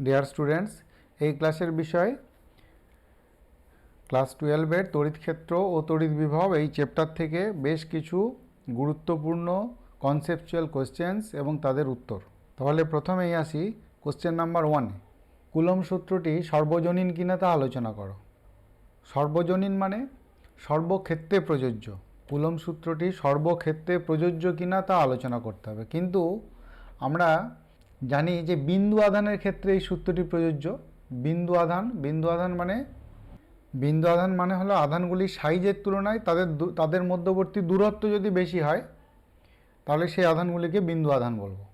Dear students, এই ক্লাসের বিষয় ক্লাস 12-এর তড়িৎ ক্ষেত্র ও তড়িৎ বিভব এই চ্যাপ্টার থেকে বেশ কিছু গুরুত্বপূর্ণ কনসেপচুয়াল কোশ্চেন্স এবং তাদের উত্তর। তাহলে প্রথমেই আসি কোশ্চেন নাম্বার 1। কুলম্ব সূত্রটি সর্বজনীন কিনা তা আলোচনা করো। সর্বজনীন মানে সর্বক্ষেত্রে প্রযোজ্য। কুলম্ব সূত্রটি সর্বক্ষেত্রে প্রযোজ্য কিনা তা আলোচনা করতে হবে। কিন্তু আমরা জানি যে বিন্দু আধানের ক্ষেত্রে এই সূত্রটি প্রযোজ্য। বিন্দু আধান মানে হলো আধানগুলির সাইজের তুলনায় তাদের মধ্যবর্তী দূরত্ব যদি বেশি হয় তাহলে সেই আধানগুলিকে বিন্দু আধান বলবো।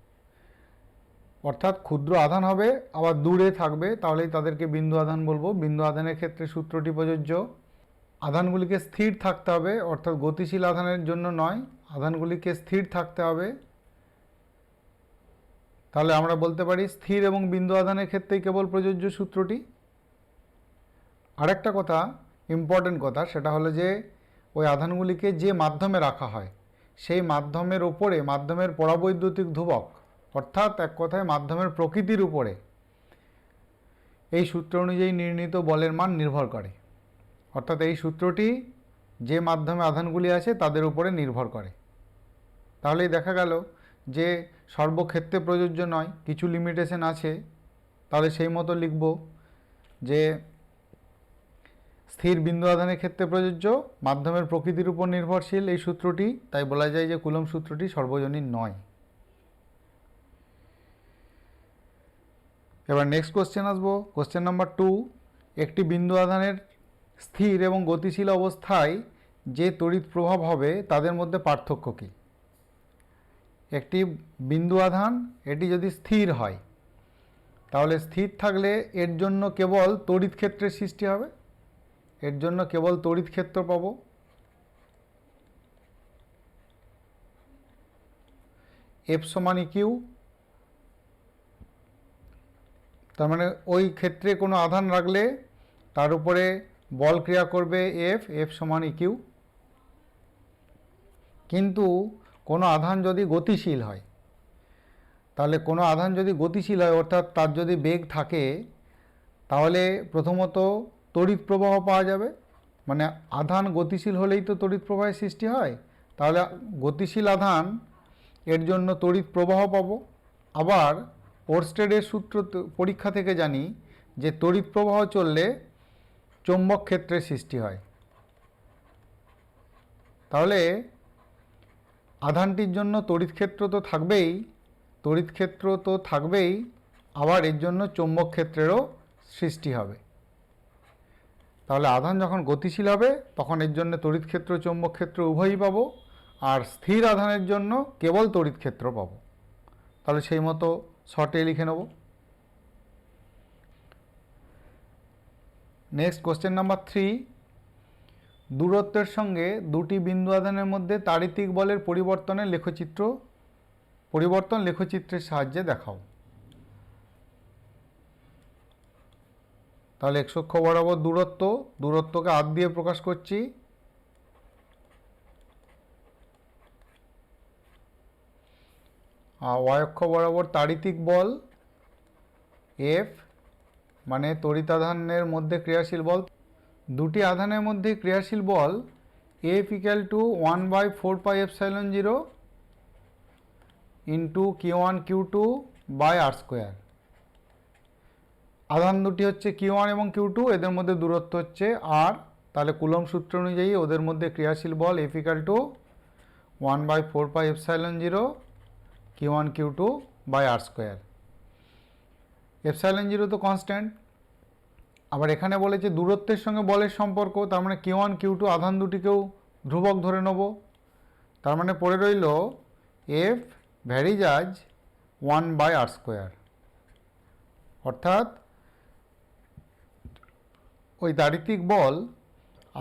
অর্থাৎ ক্ষুদ্র আধান হবে আবার দূরে থাকবে, তাহলেই তাদেরকে বিন্দু আধান বলবো। বিন্দু আধানের ক্ষেত্রে সূত্রটি প্রযোজ্য। আধানগুলিকে স্থির থাকতে হবে, অর্থাৎ গতিশীল আধানের জন্য নয়, আধানগুলিকে স্থির থাকতে হবে। তাহলে আমরা বলতে পারি স্থির এবং বিন্দু আধানের ক্ষেত্রেই কেবল প্রযোজ্য সূত্রটি। আরেকটা কথা, ইম্পর্টেন্ট কথা, সেটা হলো যে ওই আধানগুলিকে যে মাধ্যমে রাখা হয় সেই মাধ্যমের ওপরে মাধ্যমের পরাবৈদ্যুতিক ধ্রুবক, অর্থাৎ এক কথায় মাধ্যমের প্রকৃতির উপরে এই সূত্র অনুযায়ী নির্ণীত বলের মান নির্ভর করে। অর্থাৎ এই সূত্রটি যে মাধ্যমে আধানগুলি আছে তাদের উপরে নির্ভর করে। তাহলেই দেখা গেল যে সর্বক্ষেত্রে প্রযোজ্য নয়, কিছু লিমিটেশন আছে। তাহলে সেই মতো লিখব যে স্থির বিন্দু আধানের ক্ষেত্রে প্রযোজ্য, মাধ্যমের প্রকৃতির উপর নির্ভরশীল এই সূত্রটি, তাই বলা যায় যে কুলম্ব সূত্রটি সর্বজনীন নয়। এবার নেক্সট কোশ্চেন আসবো, কোশ্চেন নাম্বার 2। একটি বিন্দু আধানের স্থির এবং গতিশীল অবস্থায় যে তড়িৎ প্রভাব হবে তাদের মধ্যে পার্থক্য কী? একটি বিন্দু আধান এটি যদি স্থির হয় তাহলে স্থির থাকলে এর জন্য কেবল তড়িৎ ক্ষেত্রের সৃষ্টি হবে, এর জন্য কেবল তড়িৎ ক্ষেত্র পাব। এফ সমান ইকিউ। তার মানে ওই ক্ষেত্রে কোনো আধান রাখলে তার উপরে বল ক্রিয়া করবে এফ সমান ইকিউ। কিন্তু কোনো আধান যদি গতিশীল হয়, তাহলে কোনো আধান যদি গতিশীল হয় অর্থাৎ তার যদি বেগ থাকে, তাহলে প্রথমত তড়িৎ প্রবাহ পাওয়া যাবে। মানে আধান গতিশীল হলেই তো তড়িৎ প্রবাহের সৃষ্টি হয়, তাহলে গতিশীল আধান এর জন্য তড়িৎ প্রবাহ পাবো। আবার ওরস্টেডের সূত্র পরীক্ষা থেকে জানি যে তড়িৎ প্রবাহ চললে চৌম্বক ক্ষেত্রের সৃষ্টি হয়। তাহলে আধানটির জন্য তড়িৎ ক্ষেত্র তো থাকবেই, আবার এর জন্য চৌম্বক ক্ষেত্রেরও সৃষ্টি হবে। তাহলে আধান যখন গতিশীল হবে তখন এর জন্য তড়িৎ ক্ষেত্র চৌম্বক ক্ষেত্র উভয়ই পাবো, আর স্থির আধানের জন্য কেবল তড়িৎ ক্ষেত্র পাবো। তাহলে সেই মতো শর্টে লিখে নেব। Next question number 3। দূরত্বের সঙ্গে দুটি বিন্দু আধানের মধ্যে তাড়িতিক বলের পরিবর্তন লেখচিত্রের সাহায্যে দেখাও। তাহলে এক্স অক্ষ বরাবর দূরত্বকে আর দিয়ে প্রকাশ করছি। আর ওয়াই অক্ষ বরাবর তাড়িতিক বল এফ, মানে তড়িৎ আধানের মধ্যে ক্রিয়াশীল বল। দুটি আধানের মধ্যে ক্রিয়াশীল বল F equal to 1/4πε0 into Q1 Q2 by R square. আধান দুটি হচ্ছে Q1 এবং Q2, এদের মধ্যে দূরত্ব হচ্ছে আর। তাহলে কুলম্ব সূত্র অনুযায়ী ওদের মধ্যে ক্রিয়াশীল বল F equal to 1/4πε0 Q1 Q2 by R square. ε0 তো কনস্ট্যান্ট। আবার এখানে বলেছে দূরত্বের সঙ্গে বলের সম্পর্ক, তার মানে Q1 Q2 আধান দুটিকেও ধ্রুবক ধরে নেব। তার মানে পড়ে রইল এফ ভ্যারিজ অ্যাজ 1/r²। অর্থাৎ ওই তাড়িতিক বল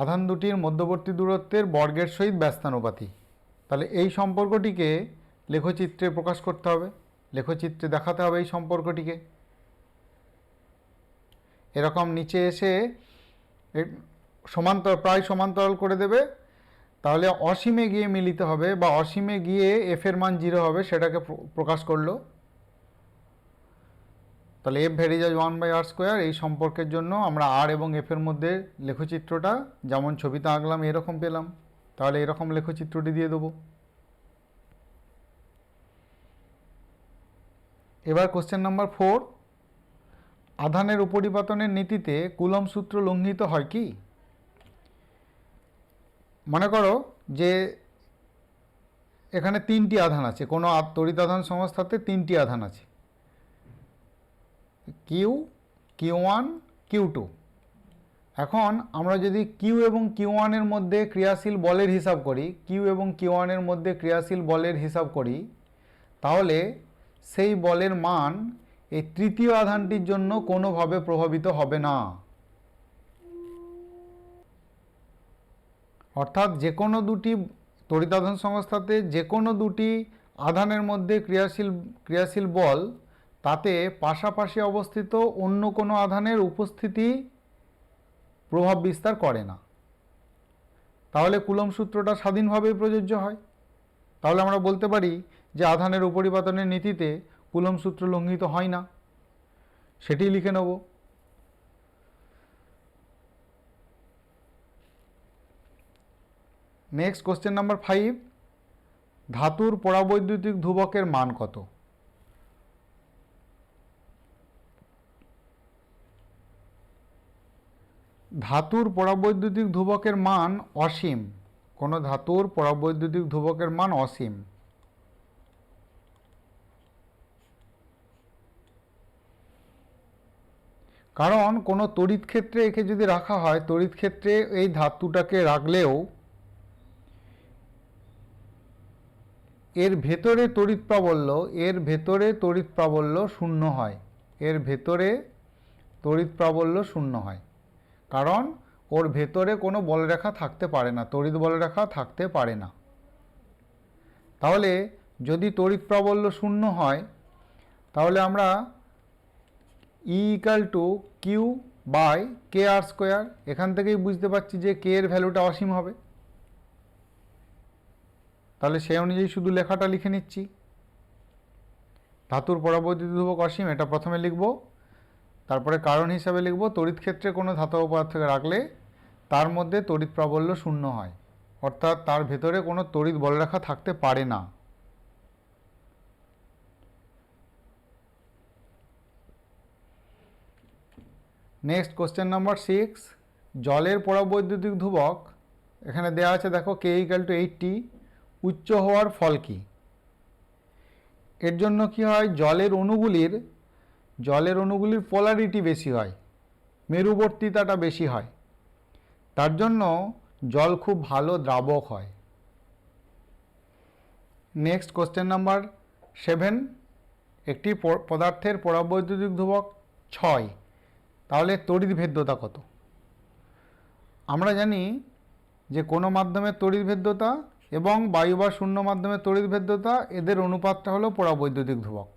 আধান দুটির মধ্যবর্তী দূরত্বের বর্গের সহিত ব্যস্তানুপাতিক। তাহলে এই সম্পর্কটিকে লেখচিত্রে প্রকাশ করতে হবে, লেখচিত্রে দেখাতে হবে এই সম্পর্কটিকে। এরকম নিচে এসে প্রায় সমান্তরাল করে দেবে, তাহলে অসীমে গিয়ে মিলিত হবে বা অসীমে গিয়ে এফ এর মান 0 হবে, সেটাকে প্রকাশ করলো। তাহলে এফ ভ্যারিজ 1/r²। এই সম্পর্কের জন্য আমরা আর এবং এফের মধ্যে লেখচিত্রটা যেমন ছবিতে আঁকলাম এরকম পেলাম। তাহলে এরকম লেখচিত্রটি দিয়ে দেবো। এবার কোশ্চেন নাম্বার 4, আধানের উপরিপাতনের নীতিতে কুলম্ব সূত্র লঙ্ঘিত হয় কি? মনে করো যে এখানে 3টি আধান আছে, কোনো তড়িৎ আধান সংস্থাতে 3টি আধান আছে, কিউ, কিউ1, কিউ2। এখন আমরা যদি কিউ এবং কিউ1 এর মধ্যে ক্রিয়াশীল বলের হিসাব করি, কিউ এবং কিউ1 এর মধ্যে ক্রিয়াশীল বলের হিসাব করি, তাহলে সেই বলের মান এই তৃতীয় আধানটির জন্য কোনোভাবে প্রভাবিত হবে না। অর্থাৎ যে কোনো দুটি তড়িৎ আধান সংস্থাতে যে কোনো দুটি আধানের মধ্যে ক্রিয়াশীল বল, তাতে পাশাপাশি অবস্থিত অন্য কোনো আধানের উপস্থিতি প্রভাব বিস্তার করে না। তাহলে কুলম্ব সূত্রটা স্বাধীনভাবেই প্রযোজ্য হয়। তাহলে আমরা বলতে পারি যে আধানের উপরিপাতনের নীতিতে কুলম্ব সূত্র লঙ্ঘিত হয় না। সেটি লিখে নেব। নেক্সট কোশ্চেন নাম্বার 5, ধাতুর পরাবৈদ্যুতিক ধ্রুবকের মান কত? ধাতুর পরাবৈদ্যুতিক ধ্রুবকের মান অসীম। কোনো ধাতুর পরাবৈদ্যুতিক ধ্রুবকের মান অসীম। কারণ কোনো তড়িৎ ক্ষেত্রে একে যদি রাখা হয়, তড়িৎ ক্ষেত্রে এই ধাতুটাকে রাখলেও এর ভেতরে তড়িৎ প্রাবল্য শূন্য হয়। এর ভেতরে তড়িৎ প্রাবল্য শূন্য হয়, কারণ ওর ভেতরে কোনো বলরেখা থাকতে পারে না, তড়িৎ বলরেখা থাকতে পারে না। তাহলে যদি তড়িৎ প্রাবল্য শূন্য হয়, তাহলে আমরা E = Q/kr²। এখান থেকেই বুঝতে পারছি যে কে এর ভ্যালুটা অসীম হবে। তাহলে সেই অনুযায়ী শুধু লেখাটা লিখে নিচ্ছি। ধাতুর পরাবৈদ্যুতিক ধ্রুবক অসীম, এটা প্রথমে লিখব। তারপরে কারণ হিসাবে লিখব তড়িৎ ক্ষেত্রে কোনো ধাতব পদার্থকে রাখলে তার মধ্যে তড়িৎ প্রাবল্য শূন্য হয়, অর্থাৎ তার ভেতরে কোনো তড়িৎ বলরেখা থাকতে পারে না। নেক্সট কোশ্চেন নাম্বার 6, জলের পরাবৈদ্যুতিক ধ্রুবক এখানে দেওয়া আছে, দেখো K = 80, উচ্চ হওয়ার ফল কি? এর জন্য কি হয়, জলের অণুগুলির পোলারিটি বেশি হয়, মেরুবর্তিতাটা বেশি হয়, তার জন্য জল খুব ভালো দ্রাবক হয়। নেক্সট কোশ্চেন নাম্বার 7, একটি পদার্থের পরাবৈদ্যুতিক ধ্রুবক 6, তাহলে তড়িৎ ভেদ্যতা কত? আমরা জানি যে কোনো মাধ্যমের তড়িৎ ভেদ্যতা এবং বায়ু বা শূন্য মাধ্যমের তড়িৎ ভেদ্যতা, এদের অনুপাতটা হলো পরাবৈদ্যুতিক ধ্রুবক।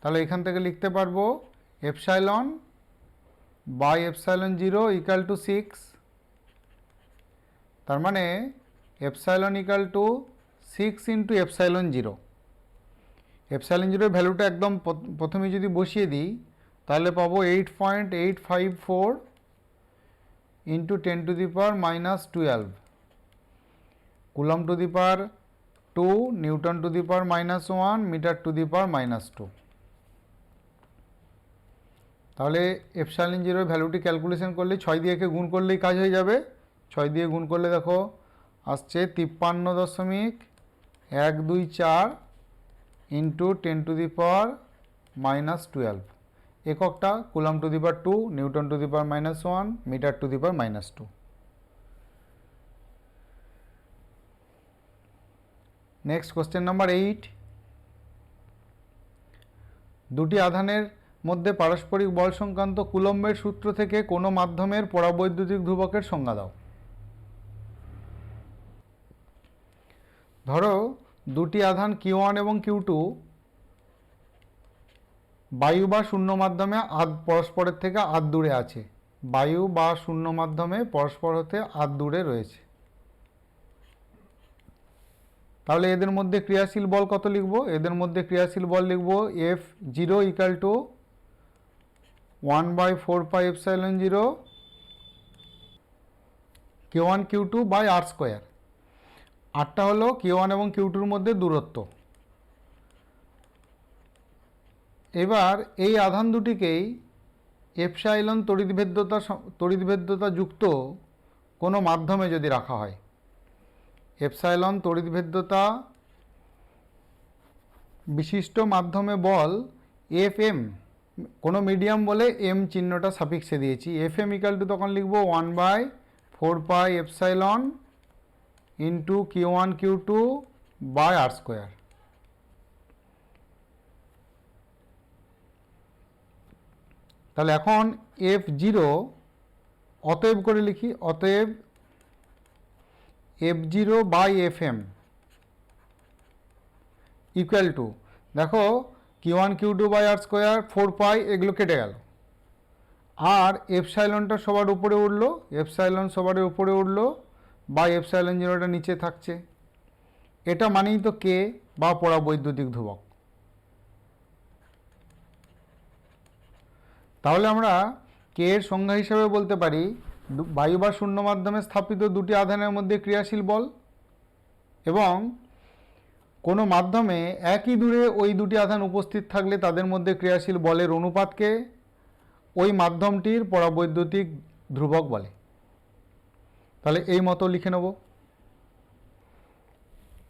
তাহলে এখান থেকে লিখতে পারবো ε/ε0 = 6। তার মানে ε = 6 × ε0। ε0 ভ্যালুটা একদম প্রথমে যদি বসিয়ে দিই, তাহলে পাবো 8.854 × 10⁻⁻12 কুলম্ব⁻², নিউটন⁻⁻1, মিটার⁻²। তাহলে ε0 ভ্যালুটি ক্যালকুলেশন করলে 6 দিয়ে একে গুণ করলেই কাজ হয়ে যাবে। 6 দিয়ে গুণ করলে দেখো আসছে 53.124 × 10⁻⁻12। এককটা কুলম্ব⁻², নিউটন⁻⁻1, মিটার⁻²। নেক্সট কোশ্চেন নাম্বার 8, দুটি আধানের মধ্যে পারস্পরিক বল সংক্রান্ত কুলম্বের সূত্র থেকে কোনো মাধ্যমের পরাবৈদ্যুতিক ধ্রুবকের সংজ্ঞা দাও। ধরো দুটি আধান Q1 এবং Q2 বায়ু বা শূন্য মাধ্যমে পরস্পরের থেকে আধ দূরে আছে। বায়ু বা শূন্য মাধ্যমে পরস্পর হতে আধ দূরে রয়েছে। তাহলে এদের মধ্যে ক্রিয়াশীল বল কত লিখব? এদের মধ্যে ক্রিয়াশীল বল লিখব F0 = 1/4πε0 Q1 Q2 by R square. আরটা হলো Q1 এবং Q2 এর মধ্যে দূরত্ব। এবার এই আধান দুটিকেই এপসাইলন তড়িৎভেদ্যতা যুক্ত কোনো মাধ্যমে যদি রাখা হয়, এপসাইলন তড়িৎভেদ্যতা বিশিষ্ট মাধ্যমে বল এফ এম, কোনো মিডিয়াম বলে এম চিহ্নটা সাফিক্সে দিয়েছি, এফ এম ইকাল টু তখন লিখব 1/4πε into Q1 Q2 by R square. তাহলে এখন F0 অতএব করে লিখি, অতএব F0 by FM equal to, দেখো Q1 Q2 by R square 4π এগুলো কেটে গেল, আর এপসাইলনটা সবার উপরে উঠলো, এপসাইলন সবার উপরে উঠলো বাই এপসাইলন জিরোটা নিচে থাকছে। এটা মানেই তো কে বা পরাবৈদ্যুতিক ধ্রুবক। তাহলে আমরা কে এর সংজ্ঞা হিসেবে বলতে পারি বায়ু বা শূন্য মাধ্যমে স্থাপিত দুটি আধানের মধ্যে ক্রিয়াশীল বল, এবং কোনো মাধ্যমে একই দূরে ওই দুটি আধান উপস্থিত থাকলে তাদের মধ্যে ক্রিয়াশীল বলের অনুপাতকে ওই মাধ্যমটির পরাবৈদ্যুতিক ধ্রুবক বলে। তাহলে এই মতো লিখে নেব।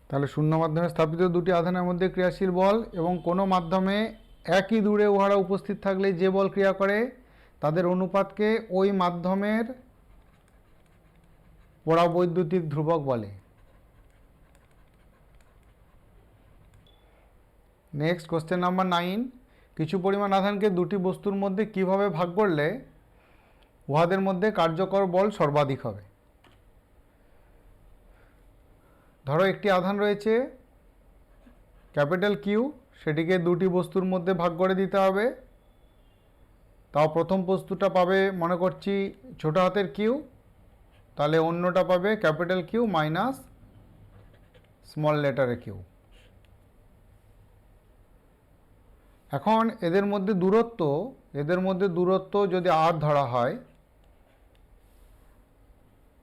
তাহলে শূন্য মাধ্যমে স্থাপিত দুটি আধানের মধ্যে ক্রিয়াশীল বল এবং কোনো মাধ্যমে একই দূরে উহারা উপস্থিত থাকলে যে বল ক্রিয়া করে তাদের অনুপাতকে ওই মাধ্যমের পরাবৈদ্যুতিক ধ্রুবক বলে। নেক্সট কোশ্চেন নাম্বার 9, কিছু পরিমাণ আধানকে দুটি বস্তুর মধ্যে কিভাবে ভাগ করলে উহাদের মধ্যে কার্যকর বল সর্বাধিক হবে। ধরো একটি আধান রয়েছে ক্যাপিটাল কিউ, সেটিকে দুটি বস্তুর মধ্যে ভাগ করে দিতে হবে। তাও প্রথম বস্তুটা পাবে মনে করছি ছোট হাতের কিউ, তাহলে অন্যটা পাবে ক্যাপিটাল কিউ মাইনাস স্মল লেটারে কিউ। এখন এদের মধ্যে দূরত্ব যদি আর ধরা হয়,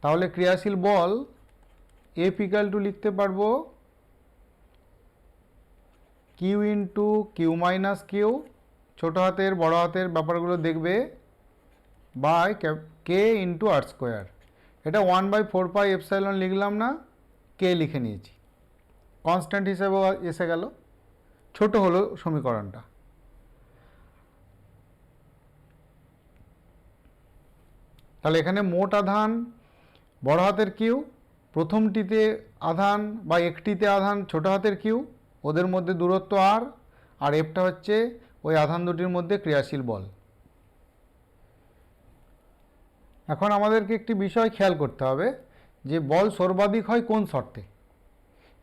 তাহলে ক্রিয়াশীল বল এফ ইকাল টু লিখতে পারবো Q into Q minus Q, ছোটো হাতের বড় হাতের ব্যাপারগুলো দেখবে, by K into r square. এটা 1/4πε লিখলাম না, কে লিখে নিয়েছি, কনস্ট্যান্ট হিসেবে এসে গেল, ছোট হলো সমীকরণটা। তাহলে এখানে মোট আধান বড় হাতের কিউ, প্রথমটিতে আধান বা একটিতে আধান ছোট হাতের কিউ, ওদের মধ্যে দূরত্ব আর এফটা হচ্ছে ওই আধান দুটির মধ্যে ক্রিয়াশীল বল। এখন আমাদেরকে একটি বিষয় খেয়াল করতে হবে যে বল সর্বাধিক হয় কোন শর্তে।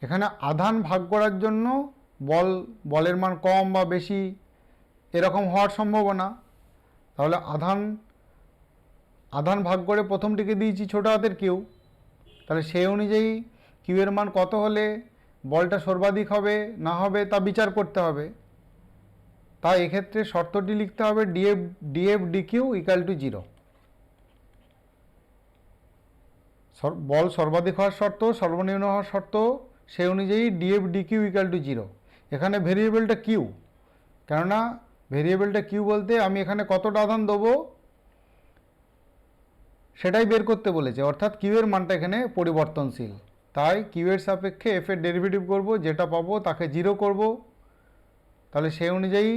এখানে আধান ভাগ করার জন্য বলের মান কম বা বেশি এরকম হওয়ার সম্ভাবনা। তাহলে আধান ভাগ করে প্রথমটিকে দিয়েছি ছোট হাতের কিউ, তাহলে সেই অনুযায়ী কিউ এর মান কত হলে বলটা সর্বাধিক হবে না হবে তা বিচার করতে হবে। তাই এক্ষেত্রে শর্তটি লিখতে হবে ডিএফ ডিকিউ ইকাল টু 0। বল সর্বাধিক হওয়ার শর্ত, সর্বনিম্ন হওয়ার শর্ত, সেই অনুযায়ী ডিএফ ডিকিউ ইকাল টু 0। এখানে ভেরিয়েবলটা কিউ, কেননা ভেরিয়েবলটা কিউ বলতে আমি এখানে কতটা আধান দেবো সেটাই বের করতে বলেছে, অর্থাৎ কিউ এর মানটা এখানে পরিবর্তনশীল। তাই কিউ এর সাপেক্ষে এফ এর ডেরিভেটিভ করব, যেটা পাবো তাকে 0 করব। তাহলে সেই অনুযায়ী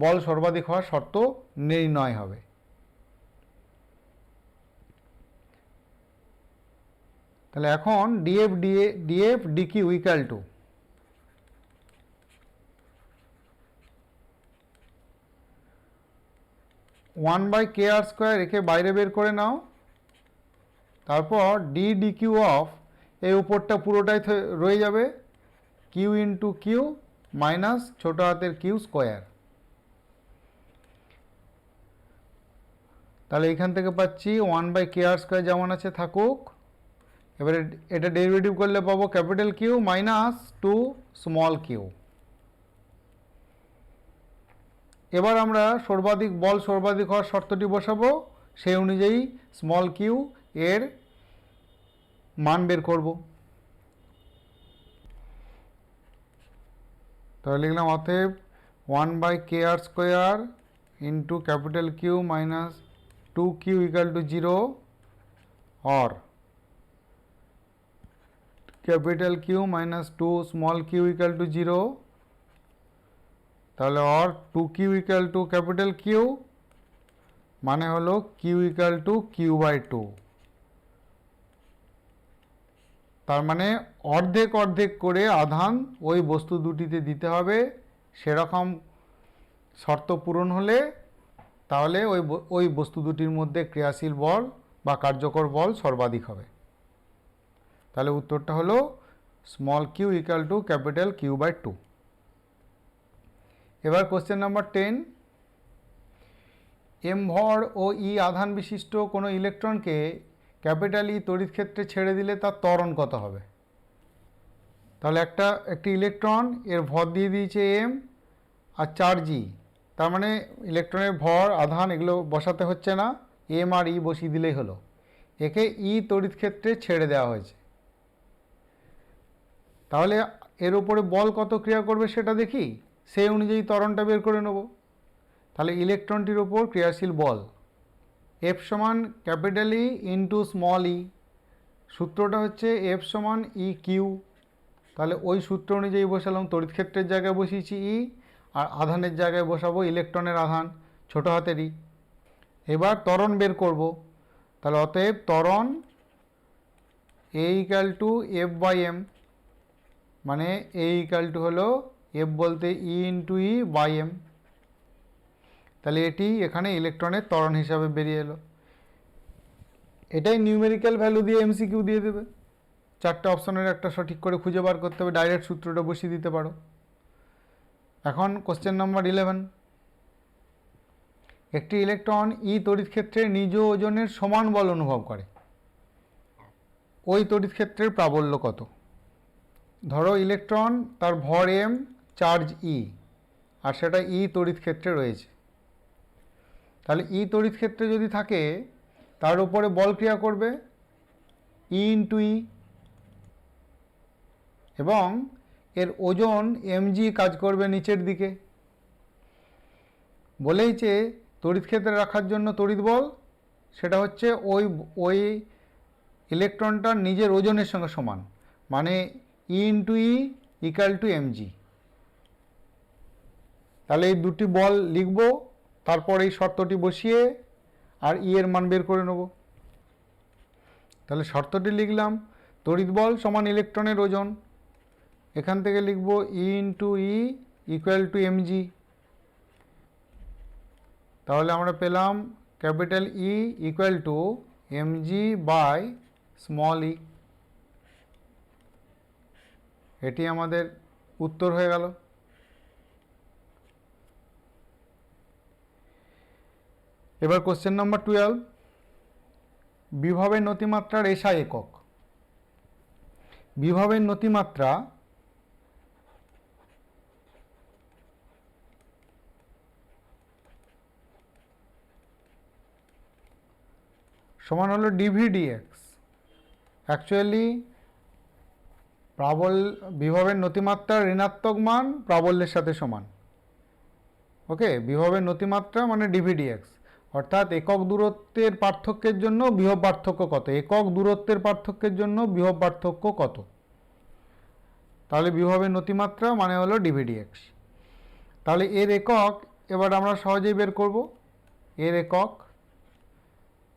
বল সর্বাধিক হওয়ার শর্ত নির্ণয় হবে। তাহলে এখন DF DQ equal to 1/kr², একে বাইরে বের করে নাও। তারপর ডি কিউ অফ, এই উপরটা পুরোটাই রয়ে যাবে কিউ ইন্টু কিউ মাইনাস ছোটো হাতের কিউ স্কোয়ার। তাহলে এখান থেকে পাচ্ছি 1/kr² যেমন আছে থাকুক। এবারে এটা ডেরিভেটিভ করলে পাবো capital Q minus 2 small Q. এবার আমরা সর্বাধিক বল সর্বাধিক হওয়ার শর্তটি বসাবো, সেই অনুযায়ী স্মল কিউ এর মান বের করব। তাহলে লিখলাম অতএব 1/kr² into capital Q minus 2q equal to 0 or capital Q minus 2 small Q equal to 0, তাহলে or 2q equal to capital Q মানে হলো q ইকুয়াল টু q/2। তার মানে অর্ধেক অর্ধেক করে আধান ওই বস্তু দুটিতে দিতে হবে, সেরকম শর্ত পূরণ হলে তাহলে ওই বস্তু দুটির মধ্যে ক্রিয়াশীল বল বা কার্যকর বল সর্বাধিক হবে। তাহলে উত্তরটা হলো small Q equal to capital কিউ/2। এবার কোশ্চেন নাম্বার 10, এম ভর ও ই আধান বিশিষ্ট কোনো ইলেকট্রনকে ক্যাপিটাল ই তড়িৎ ক্ষেত্রে ছেড়ে দিলে তার ত্বরণ কত হবে? তাহলে একটি ইলেকট্রন, এর ভর দিয়ে দিয়েছে এম আর চার্জ ই, তার মানে ইলেকট্রনের ভর আধান এগুলো বসাতে হচ্ছে না, এম আর ই বসিয়ে দিলেই হলো। একে ই তড়িৎ ক্ষেত্রে ছেড়ে দেওয়া হয়েছে, তাহলে এর উপরে বল কত ক্রিয়া করবে সেটা দেখি, সেই অনুযায়ী ত্বরণটা বের করে নেব। তাহলে ইলেকট্রনটির ওপর ক্রিয়াশীল বল এফ সমান ক্যাপিটাল ই ইন্টু স্মল ই, সূত্রটা হচ্ছে এফ সমান ই কিউ। তাহলে ওই সূত্র অনুযায়ী বসালাম, তড়িৎ ক্ষেত্রের জায়গায় বসিয়েছি ই, আর আধানের জায়গায় বসাবো ইলেকট্রনের আধান ছোট হাতের ই। এবার ত্বরণ বের করব, তাহলে অতএব ত্বরণ এ ইকুয়াল টু F/m, মানে এ ইকুয়াল টু হলো এফ বলতে ই ইন্টু ই বাই এম। তাহলে এটি এখানে ইলেকট্রনের ত্বরণ হিসাবে বেরিয়ে এলো। এটাই নিউমেরিক্যাল ভ্যালু দিয়ে এমসিকিউ দিয়ে দেবে, চারটে অপশনের একটা সঠিক করে খুঁজে বার করতে হবে, ডাইরেক্ট সূত্রটা বসিয়ে দিতে পারো। এখন কোশ্চেন নাম্বার 11, একটি ইলেকট্রন ই তড়িৎ ক্ষেত্রে নিজ ওজনের সমান বল অনুভব করে, ওই তড়িৎ ক্ষেত্রের প্রাবল্য কত? ধরো ইলেকট্রন, তার ভর এম, চার্জ ই, আর সেটা ই তড়িৎ ক্ষেত্রে রয়েছে। তাহলে ই তড়িৎ ক্ষেত্রে যদি থাকে, তার উপরে বল ক্রিয়া করবে ই ইন্টু ই, এবং এর ওজন এমজি কাজ করবে নিচের দিকে। বলেইছে তড়িৎ ক্ষেত্রে রাখার জন্য তড়িৎ বল সেটা হচ্ছে ওই ইলেকট্রনটার নিজের ওজনের সঙ্গে সমান, মানে E into E equal to MG. তাহলে এই দুটি বল লিখব, তারপর এই শর্তটি বসিয়ে আর ই এর মান বের করে নেব। তাহলে শর্তটি লিখলাম, তড়িৎ বল সমান ইলেকট্রনের ওজন, এখান থেকে লিখব E into E equal to MG. তাহলে আমরা পেলাম capital E equal to MG by small E. এটি আমাদের উত্তর হয়ে গেল। এবার কোশ্চেন নাম্বার 12, বিভবের নতিমাত্রার এসআই একক। বিভবের নতিমাত্রা সমান হলো ডিভিডিএক্স। অ্যাকচুয়ালি বিভবের নতিমাত্রার ঋণাত্মক মান প্রাবল্যের সাথে সমান। ওকে, বিভবের নতিমাত্রা মানে ডিভিডিএক্স, অর্থাৎ একক দূরত্বের পার্থক্যের জন্য বিভব পার্থক্য কত, একক দূরত্বের পার্থক্যের জন্য বিভব পার্থক্য কত। তাহলে বিভবের নতিমাত্রা মানে হলো ডিভিডিএক্স। তাহলে এর একক এবার আমরা সহজেই বের করব। এর একক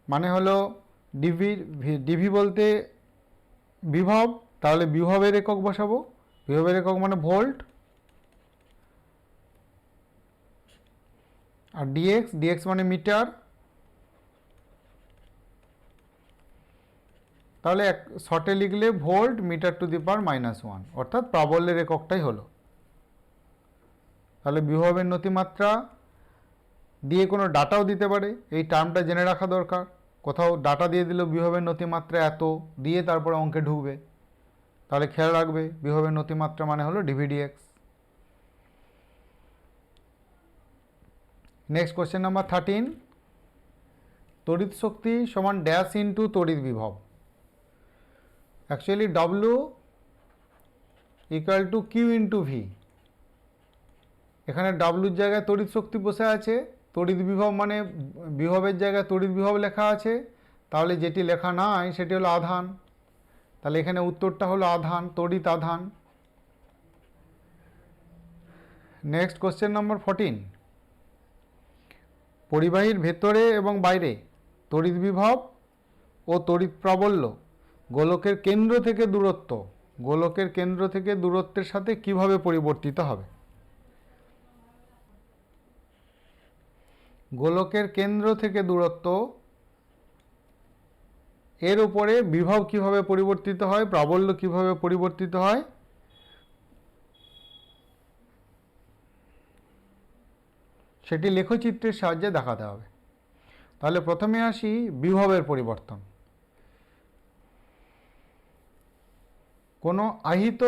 মানে হলো ডিভি বলতে বিভব, তাহলে বিভবের একক বসাবো, বিভবের একক মানে ভোল্ট, আর ডিএক্স মানে মিটার। তাহলে শর্টে লিখলে ভোল্ট মিটার টু দি পাওয়ার -1, অর্থাৎ প্রাবল্যের এককটাই হলো। তাহলে বিভবের নতিমাত্রা দিয়ে কোনো ডাটাও দিতে পারে, এই টার্মটা জেনে রাখা দরকার। কোথাও ডাটা দিয়ে দিল বিভবের নতিমাত্রা এত, দিয়ে তারপরে অঙ্কে ঢুকবে, তাহলে খেয়াল রাখবে বিভবের নতিমাত্রা মানে হলো ডিভিডিএক্স। নেক্সট কোশ্চেন নাম্বার 13, তড়িৎ শক্তি সমান ড্যাশ ইন্টু তড়িৎ বিভব। Actually W equal to Q into V. এখানে ডাব্লুর জায়গায় তড়িৎ শক্তি বসে আছে, তড়িৎ বিভব মানে বিভবের জায়গায় তড়িৎ বিভব লেখা আছে, তাহলে যেটি লেখা নাই সেটি হলো আধান। তাহলে এখানে উত্তরটা হলো আধান, তড়িৎ আধান। নেক্সট কোশ্চেন নম্বর 14, পরিবাহীর ভেতরে এবং বাইরে তড়িৎ বিভব ও তড়িৎ প্রাবল্য গোলকের কেন্দ্র থেকে দূরত্ব, গোলকের কেন্দ্র থেকে দূরত্বের সাথে কিভাবে পরিবর্তিত হবে। গোলকের কেন্দ্র থেকে দূরত্ব এর উপরে বিভব কিভাবে পরিবর্তিত হয়, প্রাবল্য কিভাবে পরিবর্তিত হয়, সেটি লেখচিত্রের সাহায্যে দেখাতে হবে। তাহলে প্রথমে আসি বিভবের পরিবর্তন। কোনো আহিত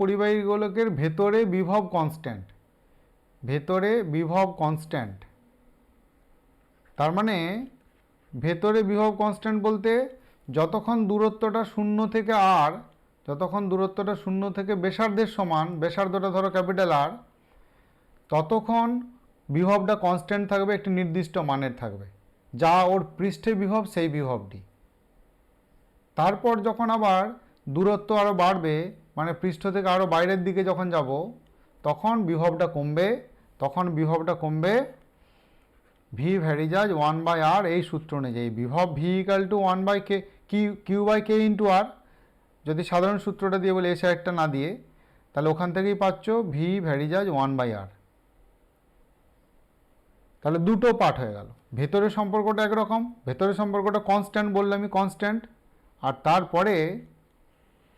পরিবাহী গোলকের ভেতরে বিভব কনস্ট্যান্ট, ভেতরে বিভব কনস্ট্যান্ট। তার মানে ভেতরে বিভব কনস্ট্যান্ট বলতে যতক্ষণ দূরত্বটা শূন্য থেকে আর, যতক্ষণ দূরত্বটা শূন্য থেকে ব্যাসার্ধের সমান, ব্যাসার্ধটা ধরো ক্যাপিটাল আর, ততক্ষণ বিভবটা কনস্ট্যান্ট থাকবে, একটি নির্দিষ্ট মানের থাকবে, যা ওর পৃষ্ঠে বিভব সেই বিভবটি। তারপর যখন আবার দূরত্ব আরও বাড়বে, মানে পৃষ্ঠ থেকে আরও বাইরের দিকে যখন যাব, তখন বিভবটা কমবে, ভি ভ্যারিজাজ 1/r এই সূত্র অনুযায়ী। বিভব V equal to 1/k Q by K into R. যদি সাধারণ সূত্রটা দিয়ে বলে এসে একটা না দিয়ে, তাহলে ওখান থেকেই পাচ্ছ ভি ভ্যারিজাজ 1/r। তাহলে দুটো পার্ট হয়ে গেল। ভেতরের সম্পর্কটা একরকম, ভেতরের সম্পর্কটা কনস্ট্যান্ট বললে আমি কনস্ট্যান্ট, আর তারপরে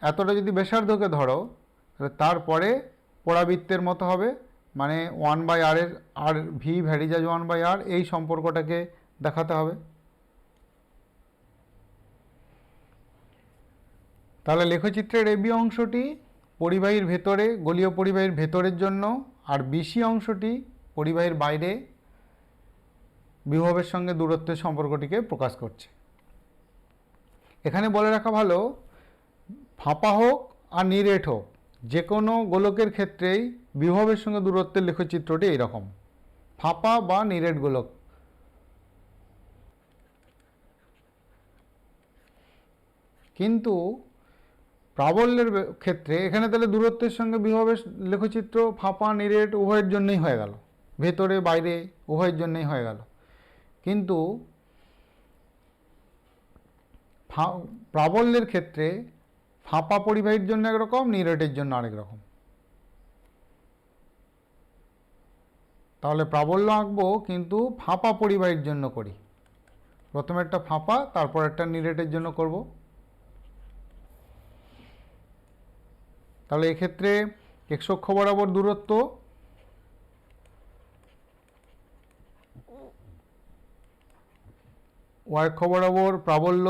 এতটা যদি ব্যাসার্ধকে ধরো, তাহলে তারপরে পরাবৃত্তের মতো হবে, মানে 1/r এর আর ভি ভ্যারিজাজ 1/r এই সম্পর্কটাকে দেখাতে হবে। তাহলে লেখচিত্রের এবি অংশটি পরিবাহীর ভেতরে, গোলীয় পরিবাহীর ভেতরের জন্য, আর বিসি অংশটি পরিবাহীর বাইরে বিভবের সঙ্গে দূরত্বের সম্পর্কটিকে প্রকাশ করছে। এখানে বলে রাখা ভালো, ফাঁপা হোক আর নিরেট হোক, যে কোনো গোলকের ক্ষেত্রেই বিভবের সঙ্গে দূরত্বের লেখচিত্রটি এইরকম, ফাঁপা বা নিরেট গোলক। কিন্তু প্রাবল্যের ক্ষেত্রে এখানে তাহলে দূরত্বের সঙ্গে বিভবের লেখচিত্র ফাঁপা নিরেট উভয়ের জন্যই হয়ে গেল, ভেতরে বাইরে উভয়ের জন্যই হয়ে গেল। কিন্তু প্রাবল্যের ক্ষেত্রে ফাঁপা পরিবাহীর জন্য একরকম, নিরেটের জন্য আরেক রকম। তাহলে প্রাবল্য আঁকবো কিন্তু ফাঁপা পরিবাহীর জন্য করি, প্রথমে একটা ফাঁপা তারপর একটা নিরেটের জন্য করব। তাহলে এক্ষেত্রে এক্স অক্ষ বরাবর দূরত্ব, ওয়াই অক্ষ বরাবর প্রাবল্য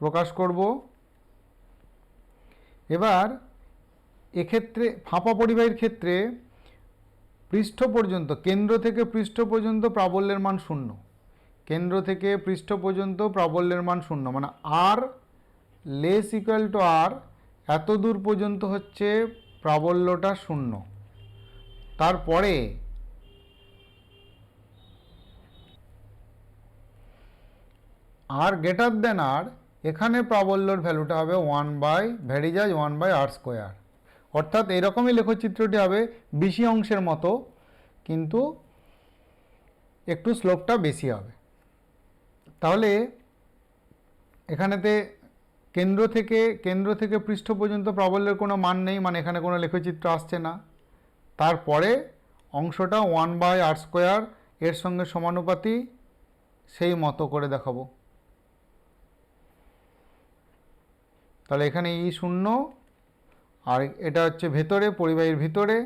প্রকাশ করব। এবার এক্ষেত্রে ফাঁপা পরিবাহীর ক্ষেত্রে পৃষ্ঠ পর্যন্ত, কেন্দ্র থেকে পৃষ্ঠ পর্যন্ত প্রাবল্যের মান 0, কেন্দ্র থেকে পৃষ্ঠ পর্যন্ত প্রাবল্যের মান 0, মানে আর লেস ইকুয়াল টু আর, এত দূর পর্যন্ত হচ্ছে প্রাবল্যটা 0। তারপরে আর গ্রেটার দেন আর, এখানে প্রাবল্যর ভ্যালুটা হবে 1/r²। অর্থাৎ এরকমই লেখচিত্রটি হবে বিসি অংশের মতো, কিন্তু একটু স্লোপটা বেশি হবে। তাহলে এখানেতে কেন্দ্র থেকে পৃষ্ঠ পর্যন্ত প্রাবল্যের কোনো মান নেই, মানে এখানে কোনো লেখচিত্র আসছে না। তারপরে অংশটা 1/r² এর সঙ্গে সমানুপাতি, সেই মতো করে দেখাবো। তাহলে এখানে ই 0, আর এটা হচ্ছে ভেতরে, পরিবাহীর ভিতরে,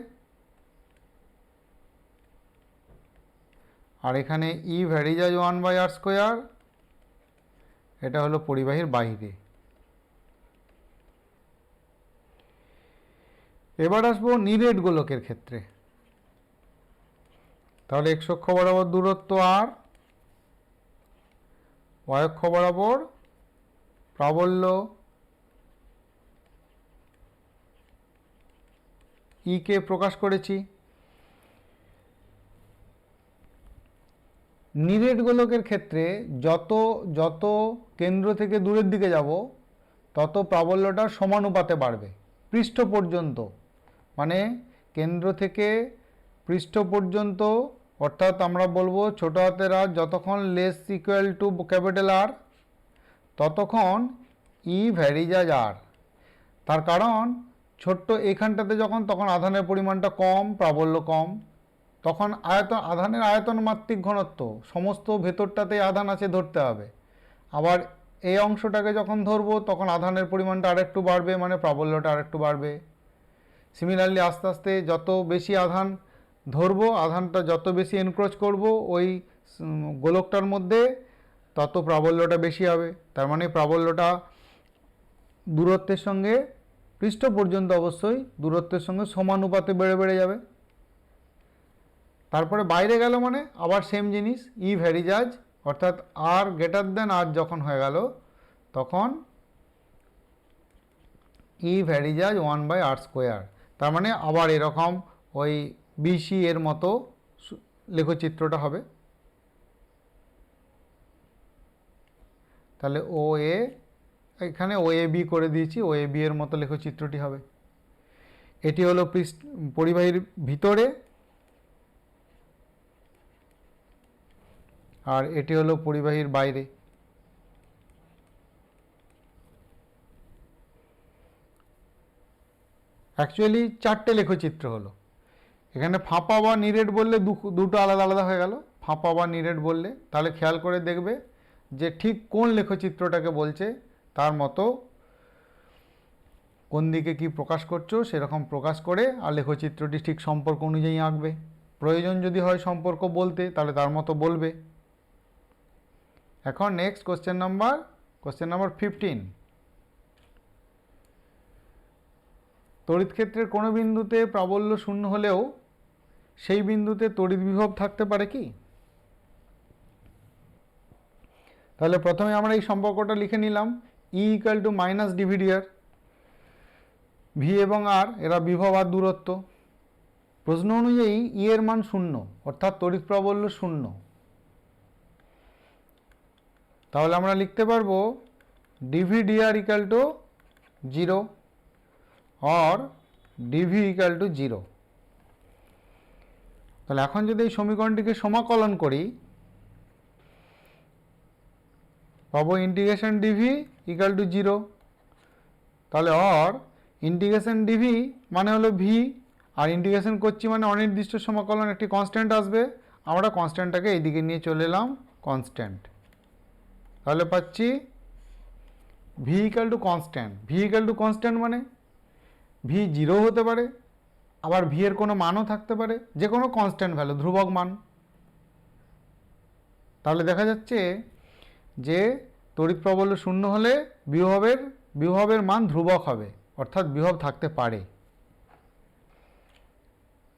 আর এখানে ই ভ্যারিজাজ 1/r², এটা হলো পরিবাহীর বাইরে। এবার আসবো নিরেট গোলকের ক্ষেত্রে। তাহলে এক্স অক্ষ বরাবর দূরত্ব আর, ওয়াই অক্ষ বরাবর প্রাবল্য ই কে প্রকাশ করেছি। নিরেট গোলকের ক্ষেত্রে যত যত কেন্দ্র থেকে দূরের দিকে যাব তত প্রাবল্যটা সমানুপাতে বাড়বে পৃষ্ঠ পর্যন্ত, মানে কেন্দ্র থেকে পৃষ্ঠ পর্যন্ত, অর্থাৎ আমরা বলবো ছোট হাতের আর যতক্ষণ less equal to capital R ততক্ষণ ই ভ্যারিজাজ আর। তার কারণ ছোট্ট এখানটাতে যখন, তখন আধানের পরিমাণটা কম, প্রাবল্য কম, তখন আধানের আয়তন মাত্রিক ঘনত্ব সমস্ত ভেতরটাতেই আধান আছে ধরতে হবে। আবার এই অংশটাকে যখন ধরবো তখন আধানের পরিমাণটা আরেকটু বাড়বে, মানে প্রাবল্যটা আরেকটু বাড়বে। সিমিলারলি আস্তে আস্তে যত বেশি আধান ধরবো, আধানটা যত বেশি এনক্রোচ করব ওই গোলকটার মধ্যে, তত প্রাবল্যটা বেশি হবে। তার মানে প্রাবল্যটা দূরত্বের সঙ্গে, পৃষ্ঠ পর্যন্ত অবশ্যই দূরত্বের সঙ্গে সমানুপাতে বেড়ে বেড়ে যাবে। তারপরে বাইরে গেল মানে আবার সেম জিনিস, ই ভ্যারিজাজ, অর্থাৎ আর গ্রেটার দেন আর যখন হয়ে গেল তখন ই ভ্যারিজাজ 1/r²। তার মানে আবার এরকম ওই বিসি এর মতো লেখচিত্রটা হবে। তাহলে ও এ, এখানে ও এ বি করে দিয়েছি, ও এ বি এর মতো লেখচিত্রটি হবে। এটি হলো পরিবাহীর ভিতরে, আর এটি হলো পরিবাহীর বাইরে। অ্যাকচুয়ালি চারটে লেখচিত্র হলো। এখানে ফাঁপা বা নিরেট বললে দুটো আলাদা আলাদা হয়ে গেল, ফাঁপা বা নিরেট বললে। তাহলে খেয়াল করে দেখবে যে ঠিক কোন লেখচিত্রটাকে বলছে, তার মতো কোন দিকে কি প্রকাশ করছো সেরকম প্রকাশ করে আর লেখচিত্রটি ঠিক সম্পর্ক অনুযায়ী আঁকবে। প্রয়োজন যদি হয় সম্পর্ক বলতে, তাহলে তার মতো বলবে। এখন নেক্সট কোশ্চেন নাম্বার 15। তড়িৎ ক্ষেত্রের কোনো বিন্দুতে প্রাবল্য শূন্য হলেও সেই বিন্দুতে তড়িৎ বিভব থাকতে পারে কি? তাহলে প্রথমে আমরা এই সম্পর্কটা লিখে নিলাম, E equal to minus DVDR. V এবং আর এরা বিভব আর দূরত্ব। প্রশ্ন অনুযায়ী ই এর মান শূন্য, অর্থাৎ তড়িৎ প্রাবল্য শূন্য। তাহলে আমরা লিখতে পারবো ডিভিডিআর ইকুয়াল টু 0 और ডিভি ইকুয়াল টু 0। তাহলে এখন যদি এই সমীকরণটিকে সমাকলন করি পাবো ইন্টিগ্রেশন ডিভি ইকুয়াল টু 0। তাহলে অর ইন্টিগ্রেশন ডিভি মানে হলো ভি, আর ইন্টিগ্রেশন করছি মানে অনির্দিষ্ট সমাকলন, একটি কনস্ট্যান্ট আসবে, আমরা কনস্ট্যান্টটাকে এইদিকে নিয়ে চলে এলাম কনস্ট্যান্ট। তাহলে পাচ্ছি V equal to constant. V equal to constant মানে ভি 0 হতে পারে, আবার ভি এর কোনো মানও থাকতে পারে, যে কোনো কনস্ট্যান্ট ভ্যালু, ধ্রুবক মান। তাহলে দেখা যাচ্ছে যে তড়িৎ প্রাবল্য শূন্য হলে বিভবের মান ধ্রুবক হবে, অর্থাৎ বিভব থাকতে পারে।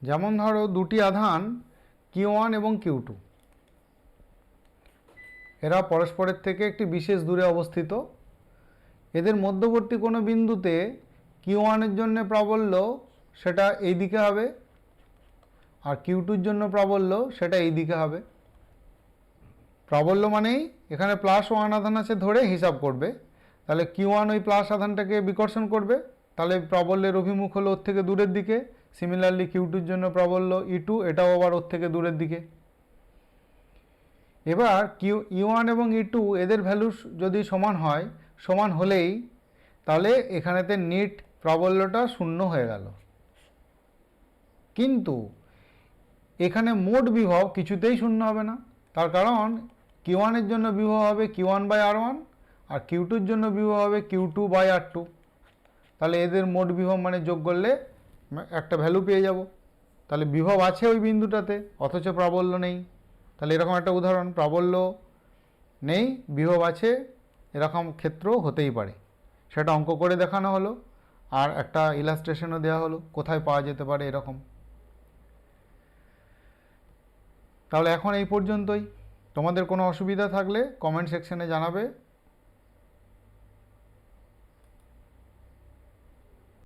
যেমন ধরো দুটি আধান Q1 এবং Q2, এরা পরস্পরের থেকে একটি বিশেষ দূরে অবস্থিত। এদের মধ্যবর্তী কোনো বিন্দুতে Q1 এর জন্য প্রাবল্য সেটা এই দিকে হবে, আর Q2 এর জন্য প্রাবল্য সেটা এই দিকে হবে। প্রাবল্য মানেই এখানে +1 আধান আছে ধরে হিসাব করবে, তাহলে Q1 ওই প্লাস আধানটাকে বিকর্ষণ করবে, তাহলে প্রাবল্যের অভিমুখ হলো ওর থেকে দূরের দিকে। সিমিলারলি Q2 এর জন্য প্রাবল্য E2, এটাও আবার ওর থেকে দূরের দিকে। এবার E1 এবং E2 এদের ভ্যালু যদি সমান হয়, সমান হলেই তাহলে এখানেতে নিট প্রাবল্যটা শূন্য হয়ে গেল। কিন্তু এখানে মোট বিভব কিছুতেই শূন্য হবে না, তার কারণ Q1 এর জন্য বিভব হবে Q1/R1, আর Q2 এর জন্য বিভব হবে Q2/R2। তাহলে এদের মোট বিভব মানে যোগ করলে একটা ভ্যালু পেয়ে যাব। তাহলে বিভব আছে ওই বিন্দুটাতে, অথচ প্রাবল্য নেই। তাহলে এরকম একটা উদাহরণ, প্রাবল্য নেই বিভব আছে, এরকম ক্ষেত্র হতেই পারে। সেটা অঙ্ক করে দেখানো হলো। আর একটা ইলাস্ট্রেশনও দেওয়া হলো কোথায় পাওয়া যেতে পারে এরকম। তাহলে এখন এই পর্যন্তই। তোমাদের কোনো অসুবিধা থাকলে কমেন্ট সেকশনে জানাবে।